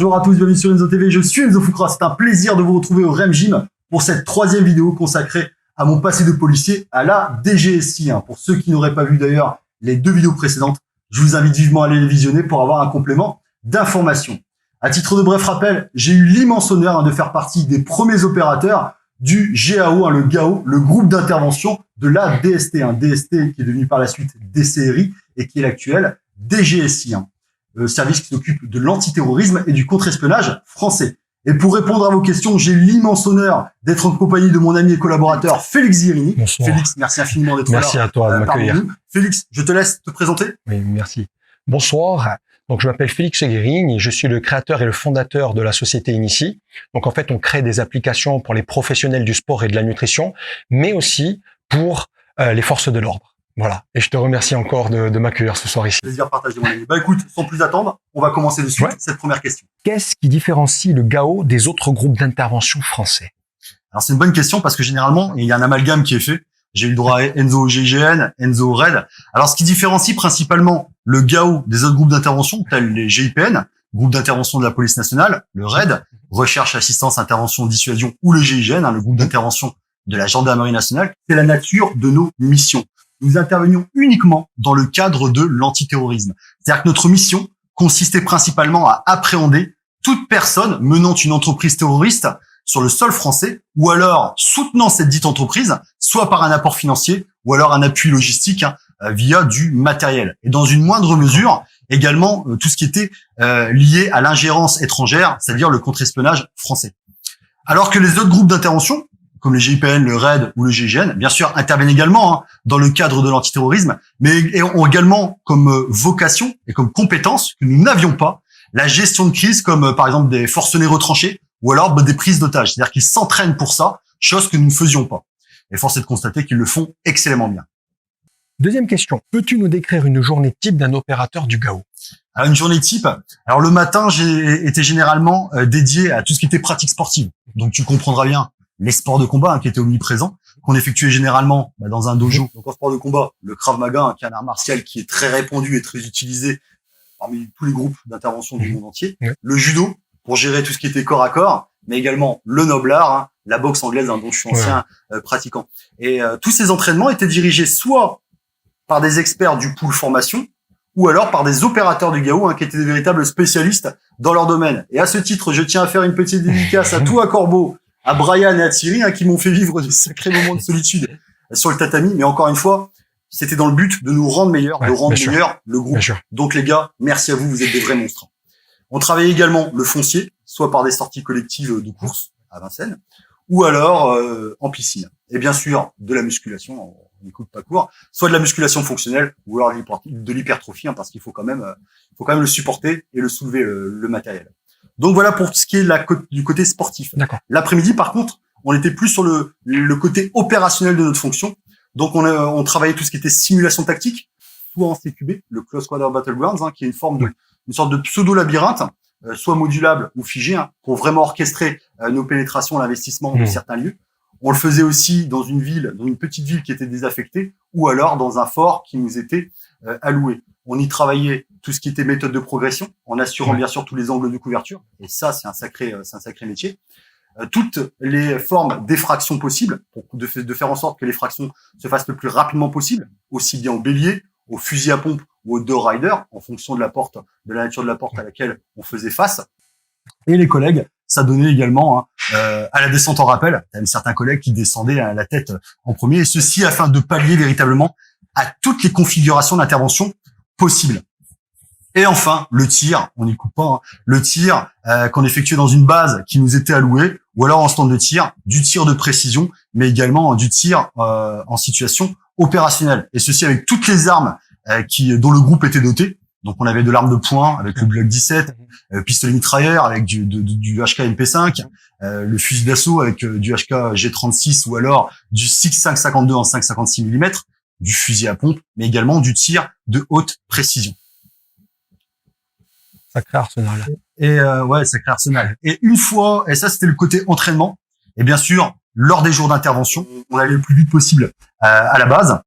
Bonjour à tous, bienvenue sur Enzo TV, je suis Enzo Foucra, c'est un plaisir de vous retrouver au REM Gym pour cette troisième vidéo consacrée à mon passé de policier à la DGSI. Pour ceux qui n'auraient pas vu d'ailleurs les deux vidéos précédentes, je vous invite vivement à aller les visionner pour avoir un complément d'information. À titre de bref rappel, j'ai eu l'immense honneur de faire partie des premiers opérateurs du GAO, le GAO, le groupe d'intervention de la DST, DST qui est devenu par la suite DCRI et qui est l'actuel DGSI, service qui s'occupe de l'antiterrorisme et du contre-espionnage français. Et pour répondre à vos questions, j'ai l'immense honneur d'être en compagnie de mon ami et collaborateur Félix Zirini. Bonsoir. Félix, merci infiniment d'être là. Merci à toi de m'accueillir. Félix, je te laisse te présenter. Oui, merci. Bonsoir. Donc, je m'appelle Félix Zirini et je suis le créateur et le fondateur de la société Inici. Donc, en fait, on crée des applications pour les professionnels du sport et de la nutrition, mais aussi pour les forces de l'ordre. Voilà. Et je te remercie encore de m'accueillir ce soir ici. Plaisir partagé, mon ami. Écoute, sans plus attendre, on va commencer de suite cette première question. Qu'est-ce qui différencie le GAO des autres groupes d'intervention français? Alors, c'est une bonne question parce que généralement, il y a un amalgame qui est fait. J'ai eu le droit à Enzo au GIGN, Enzo au RAID. Alors, ce qui différencie principalement le GAO des autres groupes d'intervention, tels les GIPN, groupe d'intervention de la police nationale, le RAID, recherche, assistance, intervention, dissuasion, ou le GIGN, le groupe d'intervention de la gendarmerie nationale, c'est la nature de nos missions. Nous intervenions uniquement dans le cadre de l'antiterrorisme. C'est-à-dire que notre mission consistait principalement à appréhender toute personne menant une entreprise terroriste sur le sol français, ou alors soutenant cette dite entreprise, soit par un apport financier, ou alors un appui logistique via du matériel. Et dans une moindre mesure, également tout ce qui était lié à l'ingérence étrangère, c'est-à-dire le contre-espionnage français. Alors que les autres groupes d'intervention, comme les GIPN, le RAID ou le GIGN, bien sûr, interviennent également dans le cadre de l'antiterrorisme, mais ont également comme vocation et comme compétence que nous n'avions pas la gestion de crise, comme par exemple des forcenés retranchés, ou alors des prises d'otages. C'est-à-dire qu'ils s'entraînent pour ça, chose que nous ne faisions pas. Et force est de constater qu'ils le font excellemment bien. Deuxième question. Peux-tu nous décrire une journée type d'un opérateur du GAO? Alors, une journée type. Alors, le matin, j'ai été généralement dédié à tout ce qui était pratique sportive. Donc, tu comprendras bien les sports de combat qui étaient omniprésents, qu'on effectuait généralement dans un dojo. Donc, en sport de combat, le Krav Maga, qui est un art martial qui est très répandu et très utilisé parmi tous les groupes d'intervention du monde entier. Le judo, pour gérer tout ce qui était corps à corps, mais également le noble art, la boxe anglaise, dont je suis ancien pratiquant. Et tous ces entraînements étaient dirigés soit par des experts du pool formation, ou alors par des opérateurs du GAO qui étaient des véritables spécialistes dans leur domaine. Et à ce titre, je tiens à faire une petite dédicace à tout à Corbeau, à Brian et à Thierry, qui m'ont fait vivre de sacrés moments de solitude sur le tatami. Mais encore une fois, c'était dans le but de nous rendre meilleurs, de rendre meilleur le groupe. Donc les gars, merci à vous, vous êtes des vrais monstres. On travaillait également le foncier, soit par des sorties collectives de course à Vincennes, ou alors en piscine. Et bien sûr, de la musculation, on n'y coupe pas court, soit de la musculation fonctionnelle, ou alors de l'hypertrophie, parce qu'il faut quand même le supporter et le soulever, le matériel. Donc voilà pour ce qui est du côté sportif. L'après-midi, par contre, on était plus sur le côté opérationnel de notre fonction. Donc on travaillait tout ce qui était simulation tactique, soit en CQB, le Close Quarter Battlegrounds, qui est une sorte de pseudo-labyrinthe, soit modulable ou figé, pour vraiment orchestrer nos pénétrations, l'investissement de certains lieux. On le faisait aussi dans une petite ville qui était désaffectée, ou alors dans un fort qui nous était alloué. On y travaillait tout ce qui était méthode de progression, en assurant bien sûr tous les angles de couverture. Et ça, c'est un sacré métier. Toutes les formes d'effraction possibles, de faire en sorte que l'effraction se fasse le plus rapidement possible, aussi bien au bélier, au fusil à pompe ou au door rider, en fonction de la nature de la porte à laquelle on faisait face. Et les collègues, ça donnait également à la descente en rappel. Il y avait certains collègues qui descendaient à la tête en premier, et ceci afin de pallier véritablement à toutes les configurations d'intervention possibles. Et enfin, le tir, on n'y coupe pas, le tir qu'on effectuait dans une base qui nous était allouée, ou alors en stand de tir, du tir de précision, mais également du tir en situation opérationnelle. Et ceci avec toutes les armes dont le groupe était doté. Donc on avait de l'arme de poing avec le Glock 17, pistolet mitrailleur avec du HK MP5, le fusil d'assaut avec du HK G36 ou alors du 6.552 en 5,56 mm, du fusil à pompe, mais également du tir de haute précision. Sacré arsenal. Et sacré arsenal. Et une fois, et ça c'était le côté entraînement, et bien sûr, lors des jours d'intervention, on allait le plus vite possible à la base,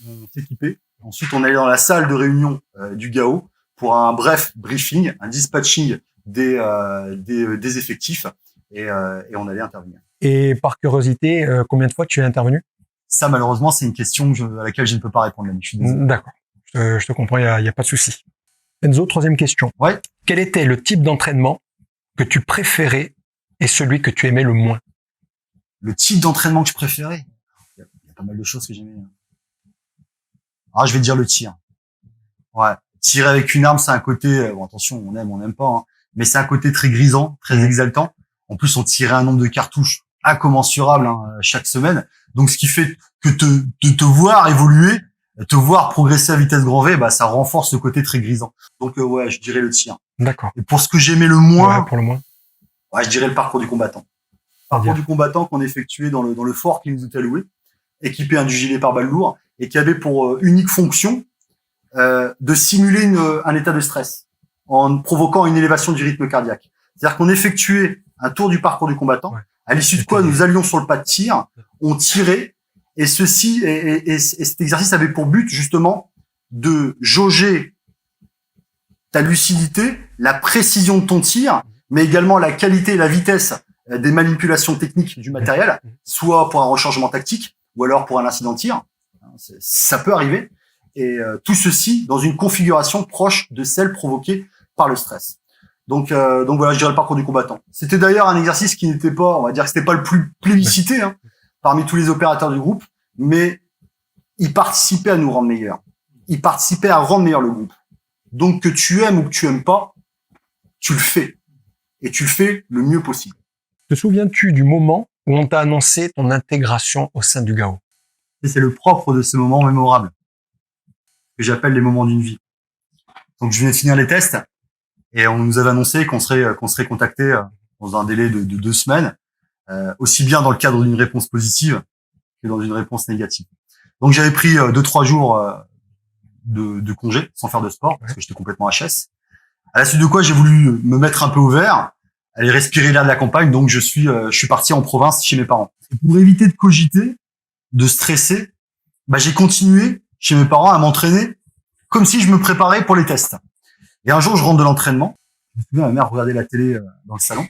on s'équipait. Ensuite, on allait dans la salle de réunion du GAO pour un bref briefing, un dispatching des effectifs et on allait intervenir. Et par curiosité, combien de fois tu es intervenu? Ça, malheureusement, c'est une question à laquelle je ne peux pas répondre. Je suis désolé. D'accord. Je te comprends, il y a pas de souci. Enzo, troisième question. Ouais. Quel était le type d'entraînement que tu préférais et celui que tu aimais le moins? Le type d'entraînement que je préférais? Il y a pas mal de choses que j'aimais. Ah, je vais dire le tir. Ouais. Tirer avec une arme, c'est un côté, bon, attention, on n'aime pas, hein, mais c'est un côté très grisant, très exaltant. En plus, on tirait un nombre de cartouches incommensurable, hein, chaque semaine. Donc, ce qui fait que te voir évoluer, te voir progresser à vitesse grand V, bah, ça renforce ce côté très grisant. Donc, ouais, je dirais le tir. D'accord. Et pour ce que j'aimais le moins, ouais, pour le moins, ouais, je dirais le parcours du combattant. Parcours du combattant qu'on effectuait dans le fort qui nous était alloué, équipé du gilet pare-balles lourd, et qui avait pour unique fonction de simuler un état de stress en provoquant une élévation du rythme cardiaque. C'est-à-dire qu'on effectuait un tour du parcours du combattant, ouais. À l'issue de quoi nous allions sur le pas de tir, on tirait, et cet exercice avait pour but justement de jauger ta lucidité, la précision de ton tir, mais également la qualité et la vitesse des manipulations techniques du matériel, soit pour un rechargement tactique, ou alors pour un incident de tir. Ça peut arriver. Et tout ceci dans une configuration proche de celle provoquée par le stress. Donc voilà, je dirais le parcours du combattant. C'était d'ailleurs un exercice qui n'était pas, on va dire que c'était pas le plus plébiscité, hein, parmi tous les opérateurs du groupe, mais il participait à nous rendre meilleurs. Il participait à rendre meilleur le groupe. Donc que tu aimes ou que tu aimes pas, tu le fais. Et tu le fais le mieux possible. Te souviens-tu du moment où on t'a annoncé ton intégration au sein du GAO? Et c'est le propre de ces moments mémorables que j'appelle les moments d'une vie. Donc je venais de finir les tests et on nous avait annoncé qu'on serait contacté dans un délai de 2 semaines, aussi bien dans le cadre d'une réponse positive que dans une réponse négative. Donc j'avais pris 2-3 jours de congé sans faire de sport parce que j'étais complètement HS. À la suite de quoi j'ai voulu me mettre un peu au vert, aller respirer l'air de la campagne. Donc je suis parti en province chez mes parents. Et pour éviter de cogiter, de stresser, bah j'ai continué chez mes parents à m'entraîner comme si je me préparais pour les tests. Et un jour, je rentre de l'entraînement. Je me souviens, ma mère regardait la télé dans le salon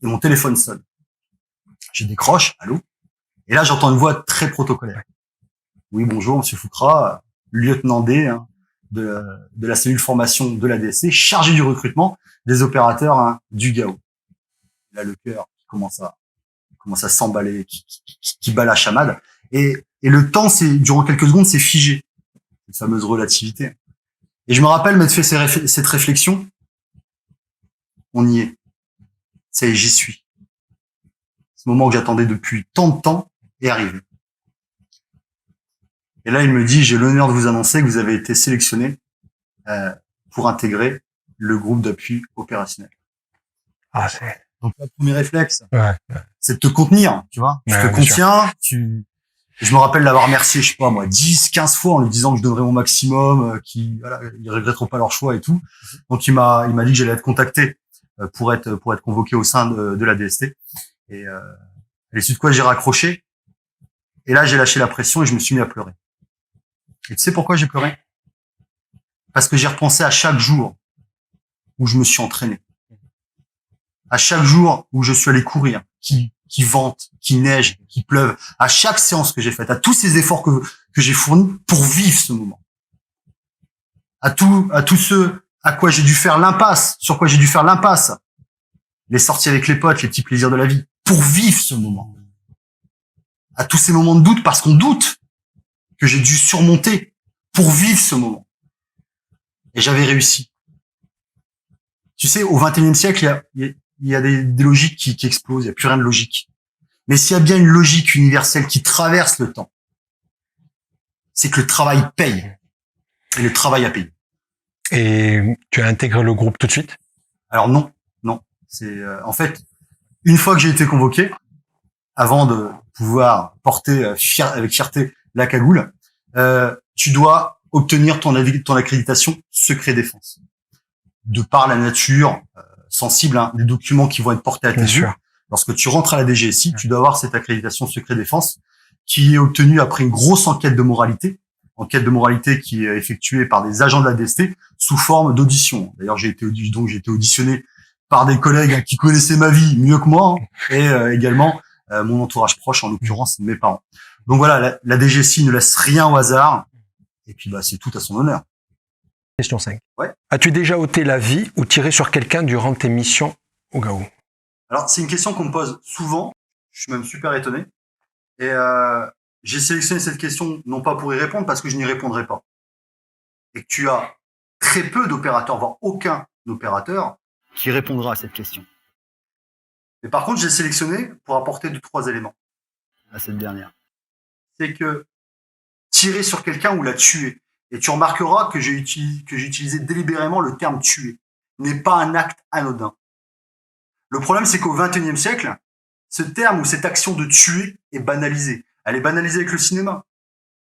et mon téléphone sonne. Je décroche, allô. Et là, j'entends une voix très protocolaire. Oui, bonjour, monsieur Foucra, lieutenant D, hein, de la cellule formation de la DSC, chargé du recrutement des opérateurs, hein, du GAO. Là, le cœur commence à s'emballer, qui bat la chamade. Et le temps, durant quelques secondes, c'est figé. Cette fameuse relativité. Et je me rappelle m'être fait cette réflexion. On y est. Ça y est, j'y suis. Ce moment que j'attendais depuis tant de temps est arrivé. Et là, il me dit, j'ai l'honneur de vous annoncer que vous avez été sélectionné pour intégrer le groupe d'appui opérationnel. Ah, c'est... Donc, le premier réflexe, ouais. C'est de te contenir, tu vois. Tu te contiens, je me rappelle l'avoir remercié, je sais pas moi, 10-15 fois en lui disant que je donnerais mon maximum, qu'ils regretteront pas leur choix et tout. Donc il m'a dit que j'allais être contacté pour être convoqué au sein de la DST. Et à l'issue de quoi j'ai raccroché. Et là j'ai lâché la pression et je me suis mis à pleurer. Et tu sais pourquoi j'ai pleuré? Parce que j'ai repensé à chaque jour où je me suis entraîné, à chaque jour où je suis allé courir, qui vente, qui neige, qui pleuve, à chaque séance que j'ai faite, à tous ces efforts que j'ai fournis pour vivre ce moment. À tous ceux à quoi j'ai dû faire l'impasse, sur quoi j'ai dû faire l'impasse. Les sorties avec les potes, les petits plaisirs de la vie, pour vivre ce moment. À tous ces moments de doute, parce qu'on doute, que j'ai dû surmonter pour vivre ce moment. Et j'avais réussi. Tu sais, au XXIe siècle, il y a des logiques qui explosent, il n'y a plus rien de logique. Mais s'il y a bien une logique universelle qui traverse le temps, c'est que le travail paye. Et le travail a payé. Et tu as intégré le groupe tout de suite? Alors non. C'est en fait, une fois que j'ai été convoqué, avant de pouvoir porter avec fierté la cagoule, tu dois obtenir ton accréditation secret défense. De par la nature sensible, hein, des documents qui vont être portés à tes yeux. Lorsque tu rentres à la DGSI, tu dois avoir cette accréditation secret défense qui est obtenue après une grosse enquête de moralité qui est effectuée par des agents de la DST sous forme d'audition. D'ailleurs, j'ai été auditionné par des collègues qui connaissaient ma vie mieux que moi, hein, et également mon entourage proche, en l'occurrence mes parents. Donc voilà, la DGSI ne laisse rien au hasard, et puis c'est tout à son honneur. Question 5. Ouais. As-tu déjà ôté la vie ou tiré sur quelqu'un durant tes missions au GAO? Alors c'est une question qu'on me pose souvent, je suis même super étonné, et j'ai sélectionné cette question non pas pour y répondre, parce que je n'y répondrai pas. Et que tu as très peu d'opérateurs, voire aucun opérateur, qui répondra à cette question. Mais par contre, j'ai sélectionné pour apporter 2-3 éléments à cette dernière. C'est que tirer sur quelqu'un ou la tuer, et tu remarqueras que j'ai utilisé délibérément le terme tuer, n'est pas un acte anodin. Le problème, c'est qu'au XXIe siècle, ce terme ou cette action de tuer est banalisée. Elle est banalisée avec le cinéma.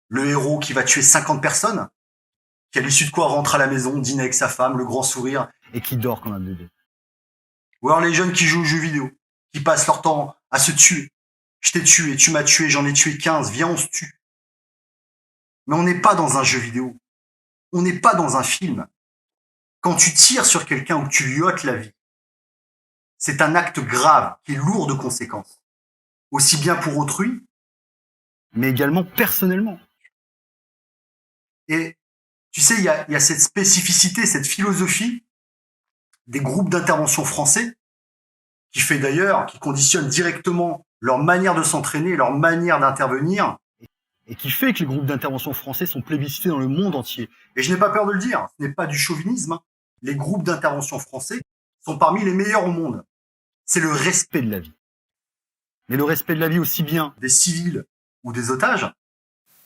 Le héros qui va tuer 50 personnes, qui à l'issue de quoi rentre à la maison, dîne avec sa femme, le grand sourire, et qui dort comme un bébé. Ou alors les jeunes qui jouent aux jeux vidéo, qui passent leur temps à se tuer. Je t'ai tué, tu m'as tué, j'en ai tué 15, viens on se tue. Mais on n'est pas dans un jeu vidéo. On n'est pas dans un film. Quand tu tires sur quelqu'un ou que tu lui ôtes la vie, c'est un acte grave qui est lourd de conséquences. Aussi bien pour autrui, mais également personnellement. Et tu sais, il y a cette spécificité, cette philosophie des groupes d'intervention français, qui fait d'ailleurs, qui conditionne directement leur manière de s'entraîner, leur manière d'intervenir, et qui fait que les groupes d'intervention français sont plébiscités dans le monde entier. Et je n'ai pas peur de le dire, ce n'est pas du chauvinisme, hein. Les groupes d'intervention français sont parmi les meilleurs au monde. C'est le respect de la vie. Mais le respect de la vie aussi bien des civils ou des otages,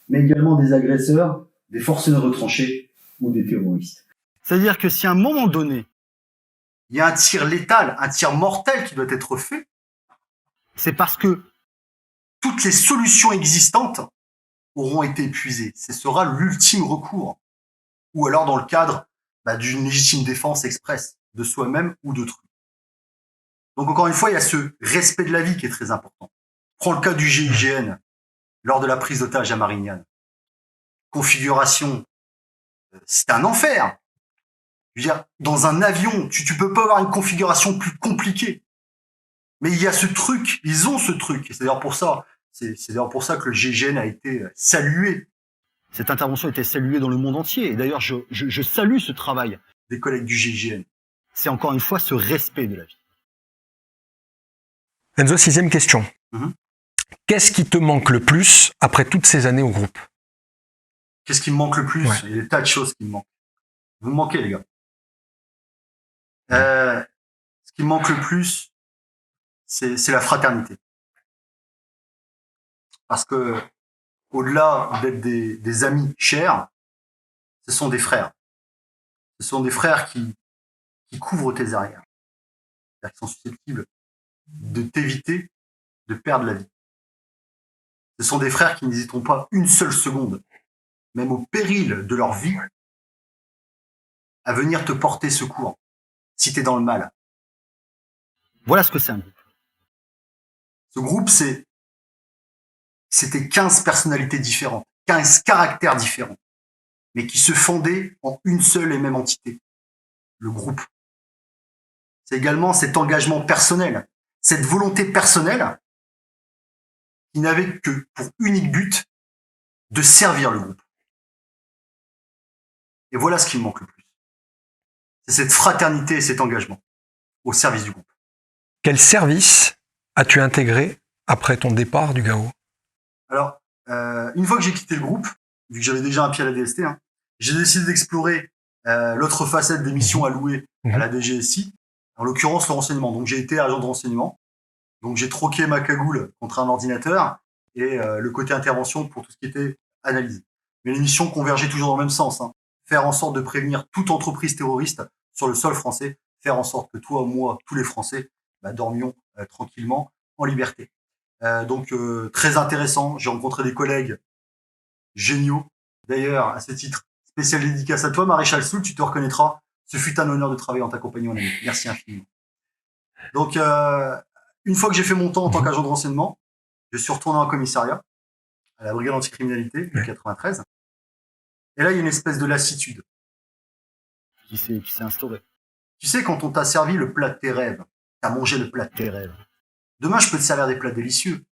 mais également des agresseurs, des forceneurs retranchés ou des terroristes. C'est-à-dire que si à un moment donné, il y a un tir létal, un tir mortel qui doit être fait, c'est parce que toutes les solutions existantes auront été épuisées. Ce sera l'ultime recours. Ou alors dans le cadre d'une légitime défense expresse de soi-même ou d'autrui. Donc encore une fois, il y a ce respect de la vie qui est très important. Prends le cas du GIGN lors de la prise d'otage à Marignane. Configuration, c'est un enfer. Je veux dire, dans un avion, tu peux pas avoir une configuration plus compliquée. Mais il y a ce truc, ils ont ce truc. C'est d'ailleurs pour ça, que le GIGN a été salué. Cette intervention a été saluée dans le monde entier. Et d'ailleurs, je salue ce travail des collègues du GIGN. C'est encore une fois ce respect de la vie. Enzo, 6e question. Qu'est-ce qui te manque le plus après toutes ces années au groupe? Qu'est-ce qui me manque le plus? Il y a des tas de choses qui me manquent. Vous me manquez, les gars. Ce qui me manque le plus, c'est la fraternité. Parce que, au-delà d'être des amis chers, ce sont des frères. Ce sont des frères qui couvrent tes arrières. C'est-à-dire qu'ils sont susceptibles de t'éviter de perdre la vie. Ce sont des frères qui n'hésiteront pas une seule seconde, même au péril de leur vie, à venir te porter secours si t'es dans le mal. Voilà ce que c'est un groupe. Ce groupe, c'était 15 personnalités différentes, 15 caractères différents, mais qui se fondaient en une seule et même entité, le groupe. C'est également cet engagement personnel, cette volonté personnelle qui n'avait que pour unique but de servir le groupe. Et voilà ce qui me manque le plus. C'est cette fraternité et cet engagement au service du groupe. Quel service as-tu intégré après ton départ du GAO? Alors, une fois que j'ai quitté le groupe, vu que j'avais déjà un pied à la DST, j'ai décidé d'explorer l'autre facette des missions allouées à la DGSI, en l'occurrence le renseignement. Donc j'ai été agent de renseignement, donc j'ai troqué ma cagoule contre un ordinateur et le côté intervention pour tout ce qui était analyse. Mais les missions convergeaient toujours dans le même sens, faire en sorte de prévenir toute entreprise terroriste sur le sol français, faire en sorte que toi, moi, tous les Français dormions tranquillement en liberté. Donc très intéressant, j'ai rencontré des collègues géniaux. D'ailleurs, à ce titre, spécial dédicace à toi, Maréchal Soult, tu te reconnaîtras. Ce fut un honneur de travailler en ta compagnie, mon ami. Merci infiniment. Donc, une fois que j'ai fait mon temps en tant qu'agent de renseignement, je suis retourné en commissariat, à la brigade anticriminalité de 93. Et là, il y a une espèce de lassitude qui s'est instaurée. Tu sais, quand on t'a servi le plat de tes rêves, t'as mangé le plat de tes rêves. Demain, je peux te servir des plats délicieux.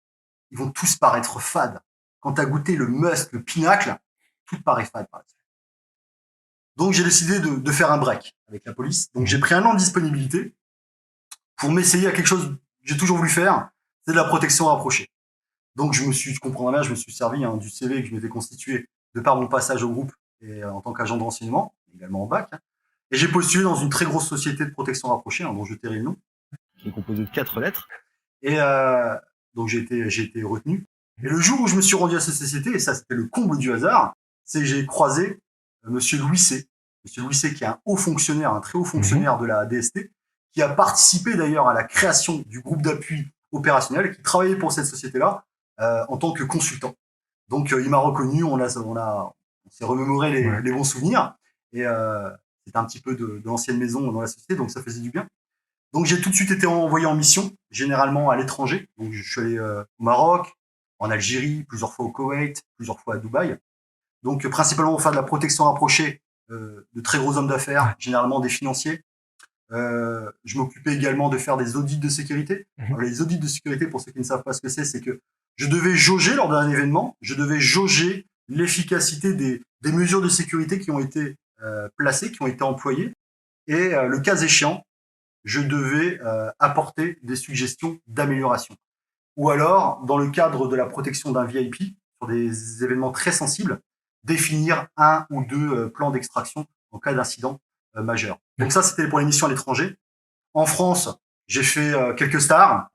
Ils vont tous paraître fades. Quand t'as goûté le must, le pinacle, tout paraît fade. Donc, j'ai décidé de faire un break avec la police. Donc, j'ai pris un an de disponibilité pour m'essayer à quelque chose que j'ai toujours voulu faire, c'est de la protection rapprochée. Donc, tu comprends bien, je me suis servi du CV que je m'étais constitué de par mon passage au groupe et en tant qu'agent de renseignement, également en bac. Et j'ai postulé dans une très grosse société de protection rapprochée, dont je tairai le nom, qui est composée de 4 lettres. Et donc, j'ai été retenu. Et le jour où je me suis rendu à cette société, et ça, c'était le comble du hasard, c'est que j'ai croisé Monsieur Louis C. Monsieur Louis C, qui est un haut fonctionnaire, un très haut fonctionnaire de la DST, qui a participé d'ailleurs à la création du groupe d'appui opérationnel, qui travaillait pour cette société-là en tant que consultant. Donc, il m'a reconnu, on s'est remémoré les bons souvenirs, et c'était un petit peu de l'ancienne maison dans la société, donc ça faisait du bien. Donc, j'ai tout de suite été envoyé en mission, généralement à l'étranger. Donc, je suis allé au Maroc, en Algérie, plusieurs fois au Koweït, plusieurs fois à Dubaï. Donc, principalement pour faire de la protection rapprochée de très gros hommes d'affaires, généralement des financiers. Je m'occupais également de faire des audits de sécurité. Alors, les audits de sécurité, pour ceux qui ne savent pas ce que c'est que je devais jauger lors d'un événement, je devais jauger l'efficacité des mesures de sécurité qui ont été placées, qui ont été employées. Et le cas échéant, je devais apporter des suggestions d'amélioration. Ou alors, dans le cadre de la protection d'un VIP, sur des événements très sensibles, définir un ou deux plans d'extraction en cas d'incident majeur. Donc ça, c'était pour les missions à l'étranger. En France, j'ai fait quelques stars.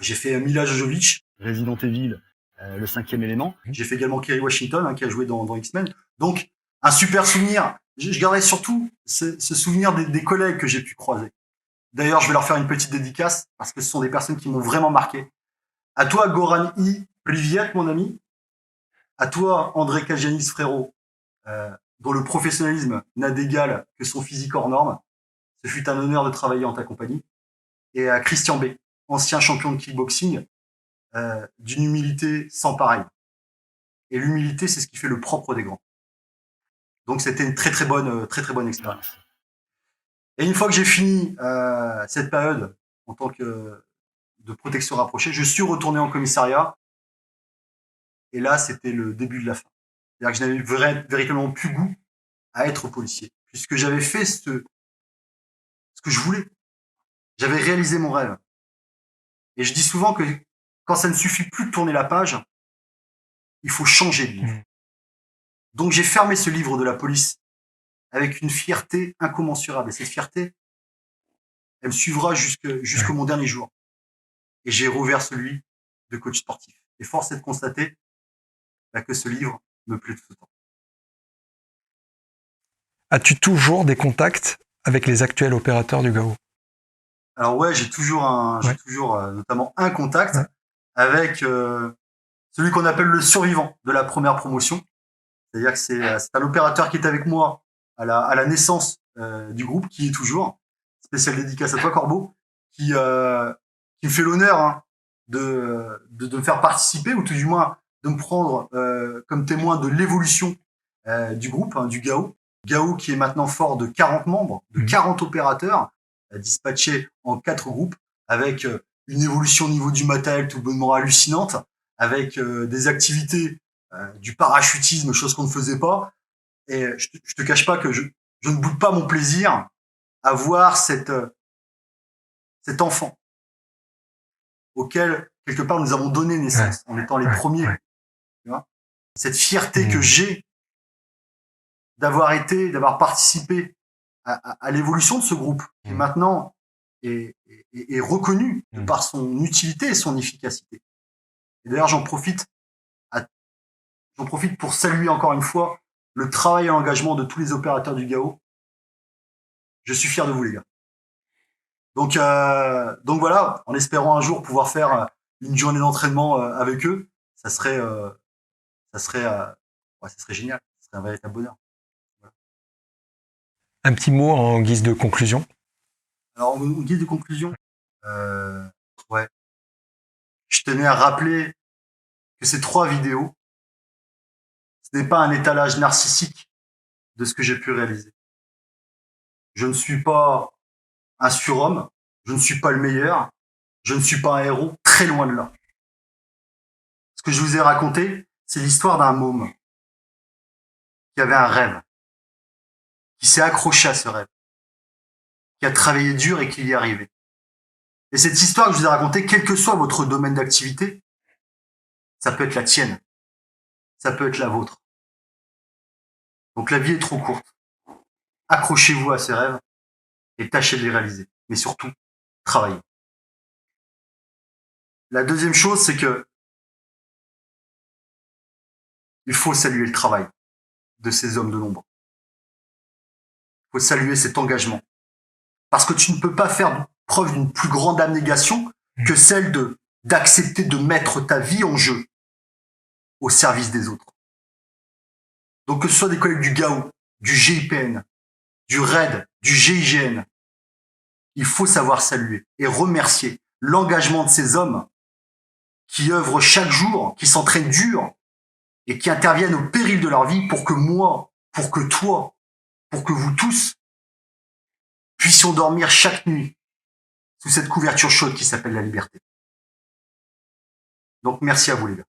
J'ai fait Mila Jovovich, Resident Evil, le 5e élément. J'ai fait également Kerry Washington, qui a joué dans X-Men. Donc, un super souvenir. Je garderai surtout ce souvenir des collègues que j'ai pu croiser. D'ailleurs, je vais leur faire une petite dédicace parce que ce sont des personnes qui m'ont vraiment marqué. À toi, Goran I. Pliviat, mon ami. À toi, André Kajanis, frérot, dont le professionnalisme n'a d'égal que son physique hors norme. Ce fut un honneur de travailler en ta compagnie. Et à Christian B., ancien champion de kickboxing, d'une humilité sans pareil. Et l'humilité, c'est ce qui fait le propre des grands. Donc, c'était une très très bonne expérience. Et une fois que j'ai fini cette période en tant que de protection rapprochée, je suis retourné en commissariat. Et là, c'était le début de la fin. C'est-à-dire que je n'avais véritablement plus goût à être policier, puisque j'avais fait ce que je voulais. J'avais réalisé mon rêve. Et je dis souvent que quand ça ne suffit plus de tourner la page, il faut changer de livre. Donc j'ai fermé ce livre de la police avec une fierté incommensurable. Et cette fierté, elle me suivra jusqu'au mon dernier jour. Et j'ai rouvert celui de coach sportif. Et force est de constater que ce livre me plaît tout autant. As-tu toujours des contacts avec les actuels opérateurs du GAO? Alors ouais, j'ai toujours notamment un contact avec celui qu'on appelle le survivant de la première promotion. C'est-à-dire que c'est un opérateur qui est avec moi à la naissance du groupe, qui est toujours. Spécial dédicace à toi, Corbeau, qui me fait l'honneur de me faire participer, ou tout du moins de me prendre comme témoin de l'évolution du groupe, du GAO. GAO qui est maintenant fort de 40 membres, de 40 opérateurs, dispatchés en 4 groupes, avec une évolution au niveau du matériel tout bonnement hallucinante, avec des activités du parachutisme, chose qu'on ne faisait pas. Et je te cache pas que je ne boude pas mon plaisir à voir cet enfant auquel, quelque part, nous avons donné naissance en étant les premiers. Tu vois, cette fierté que j'ai d'avoir participé à l'évolution de ce groupe, qui maintenant est reconnu par son utilité et son efficacité. Et d'ailleurs, j'en profite pour saluer encore une fois le travail et l'engagement de tous les opérateurs du GAO. Je suis fier de vous, les gars. Donc voilà, en espérant un jour pouvoir faire une journée d'entraînement avec eux, ça serait génial. Ça serait un véritable bonheur. Voilà. Un petit mot en guise de conclusion. Alors, en guise de conclusion, je tenais à rappeler que ces 3 vidéos, ce n'est pas un étalage narcissique de ce que j'ai pu réaliser. Je ne suis pas un surhomme, je ne suis pas le meilleur, je ne suis pas un héros, très loin de là. Ce que je vous ai raconté, c'est l'histoire d'un môme qui avait un rêve, qui s'est accroché à ce rêve, qui a travaillé dur et qui y est arrivé. Et cette histoire que je vous ai racontée, quel que soit votre domaine d'activité, ça peut être la tienne, ça peut être la vôtre. Donc la vie est trop courte. Accrochez-vous à ces rêves et tâchez de les réaliser. Mais surtout, travaillez. La deuxième chose, c'est que il faut saluer le travail de ces hommes de l'ombre. Il faut saluer cet engagement. Parce que tu ne peux pas faire preuve d'une plus grande abnégation que celle d'accepter de mettre ta vie en jeu au service des autres. Donc que ce soit des collègues du GAO, du GIPN, du RAID, du GIGN, il faut savoir saluer et remercier l'engagement de ces hommes qui œuvrent chaque jour, qui s'entraînent dur et qui interviennent au péril de leur vie pour que moi, pour que toi, pour que vous tous puissions dormir chaque nuit sous cette couverture chaude qui s'appelle la liberté. Donc merci à vous les gars.